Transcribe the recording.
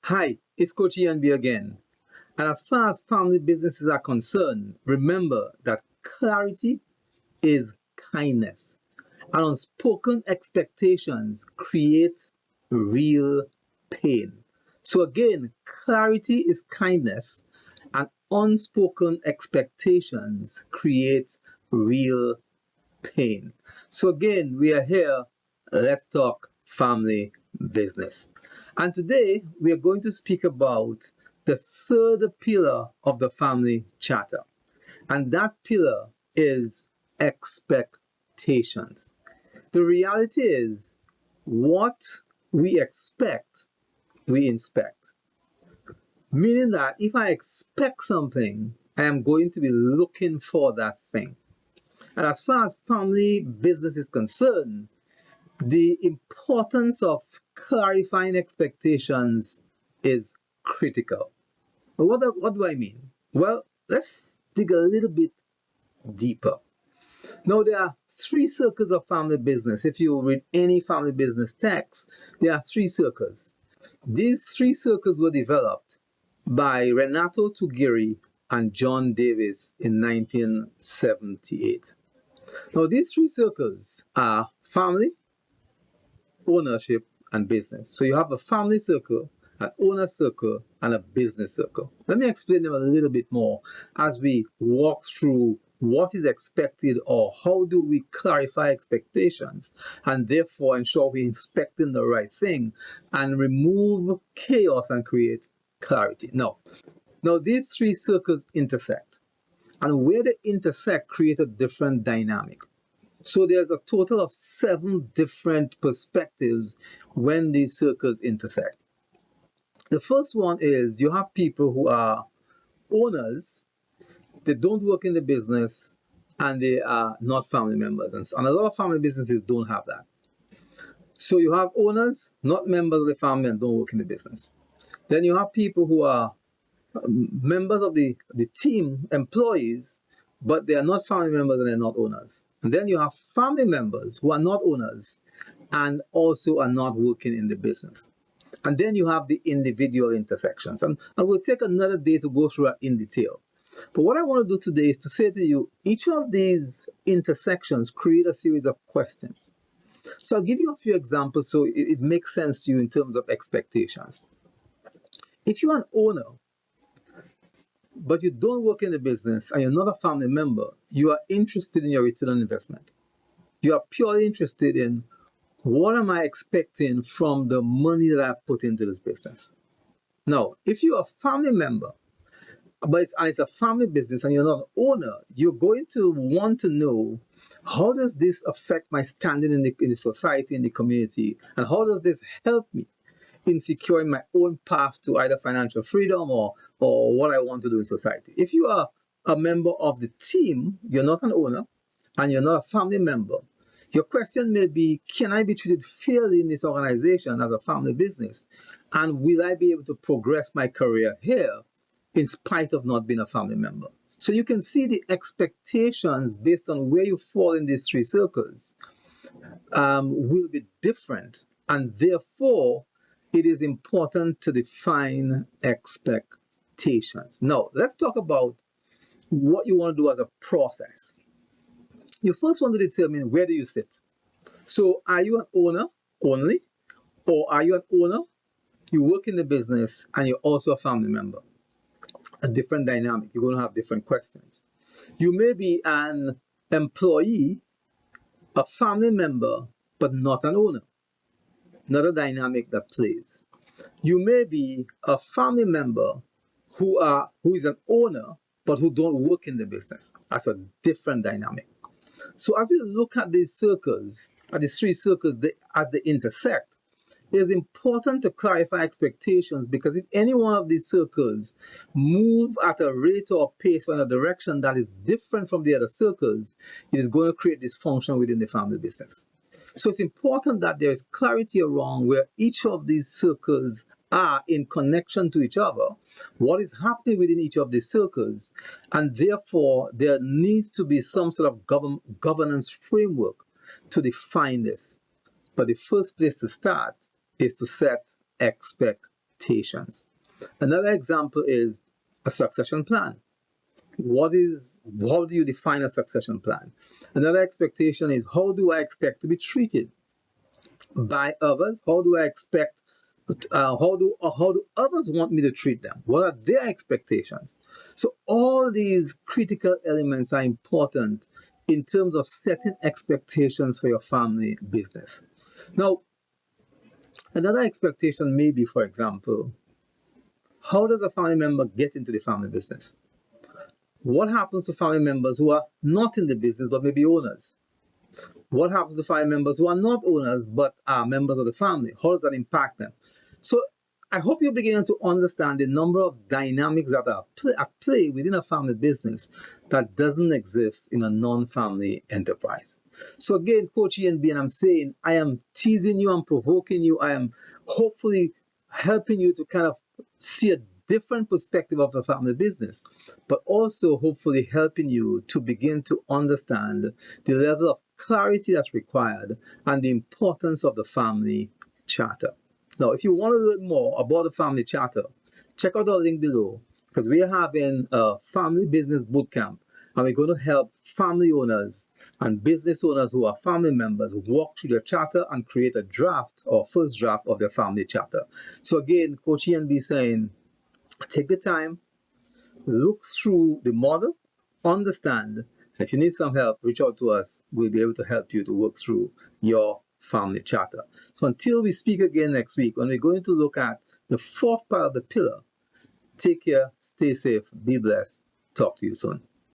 Hi, it's Coach IanB again. And as far as family businesses are concerned, remember that clarity is kindness. And unspoken expectations create real pain. So again, clarity is kindness, and unspoken expectations create real pain. So again, we are here. Let's talk family business. And today we are going to speak about the third pillar of the family charter. And that pillar is expectations. The reality is what we expect, we inspect. Meaning that if I expect something, I am going to be looking for that thing. And as far as family business is concerned, the importance of clarifying expectations is critical. What do I mean? Well, let's dig a little bit deeper. Now, there are three circles of family business. If you read any family business text, there are three circles. These three circles were developed by Renato Tugiri and John Davis in 1978. Now, these three circles are family, ownership, and business. So you have a family circle, an owner circle, and a business circle. Let me explain them a little bit more as we walk through what is expected or how do we clarify expectations and therefore ensure we're inspecting the right thing and remove chaos and create clarity. Now these three circles intersect, and where they intersect create a different dynamic. So there's a total of 7 different perspectives when these circles intersect. The first one is you have people who are owners, they don't work in the business, and they are not family members. And a lot of family businesses don't have that. So you have owners, not members of the family, and don't work in the business. Then you have people who are members of the team, employees, but they are not family members and they're not owners. And then you have family members who are not owners and also are not working in the business. And then you have the individual intersections. And we'll take another day to go through it in detail. But what I want to do today is to say to you, each of these intersections create a series of questions. So I'll give you a few examples so it makes sense to you in terms of expectations. If you're an owner, but you don't work in the business and you're not a family member, you are interested in your return on investment. You are purely interested in what am I expecting from the money that I put into this business. Now, if you're a family member, but it's a family business and you're not an owner, you're going to want to know how does this affect my standing in the society, in the community, and how does this help me in securing my own path to either financial freedom or what I want to do in society. If you are a member of the team, you're not an owner, and you're not a family member, your question may be, can I be treated fairly in this organization as a family business? And will I be able to progress my career here in spite of not being a family member? So you can see the expectations based on where you fall in these three circles will be different. And therefore, it is important to define expectations. Now, let's talk about what you want to do as a process. You first want to determine where do you sit. So are you an owner only? Or are you an owner, you work in the business, and you're also a family member? A different dynamic. You're going to have different questions. You may be an employee, a family member, but not an owner. Another dynamic that plays. You may be a family member who is an owner but who don't work in the business. That's a different dynamic. So as we look at these circles, at these three circles as they intersect, it is important to clarify expectations, because if any one of these circles move at a rate or pace or in a direction that is different from the other circles, it is going to create dysfunction within the family business. So it's important that there is clarity around where each of these circles are in connection to each other, what is happening within each of these circles, and therefore there needs to be some sort of governance framework to define this. But the first place to start is to set expectations. expectations. Another example is a succession plan. How do you define a succession plan? Another expectation is, how do I expect to be treated by others? How do I expect, how do others want me to treat them? What are their expectations? So all these critical elements are important in terms of setting expectations for your family business. Now, another expectation may be, for example, how does a family member get into the family business? What happens to family members who are not in the business but maybe owners? What happens to family members who are not owners but are members of the family? How does that impact them? So I hope you're beginning to understand the number of dynamics that are at play within a family business that doesn't exist in a non-family enterprise. So again, Coach IanB, and I'm saying, I am teasing you, I'm provoking you, I am hopefully helping you to kind of see a different perspective of the family business, but also hopefully helping you to begin to understand the level of clarity that's required and the importance of the family charter. Now, if you want to learn more about the family charter, check out our link below, because we are having a family business bootcamp, and we're going to help family owners and business owners who are family members walk through their charter and create a draft or first draft of their family charter. So again, Coach IanB saying, take the time, look through the model, understand. If you need some help, reach out to us. We'll be able to help you to work through your family charter. So until we speak again next week, when we're going to look at the fourth part of the pillar, take care, stay safe, be blessed. Talk to you soon.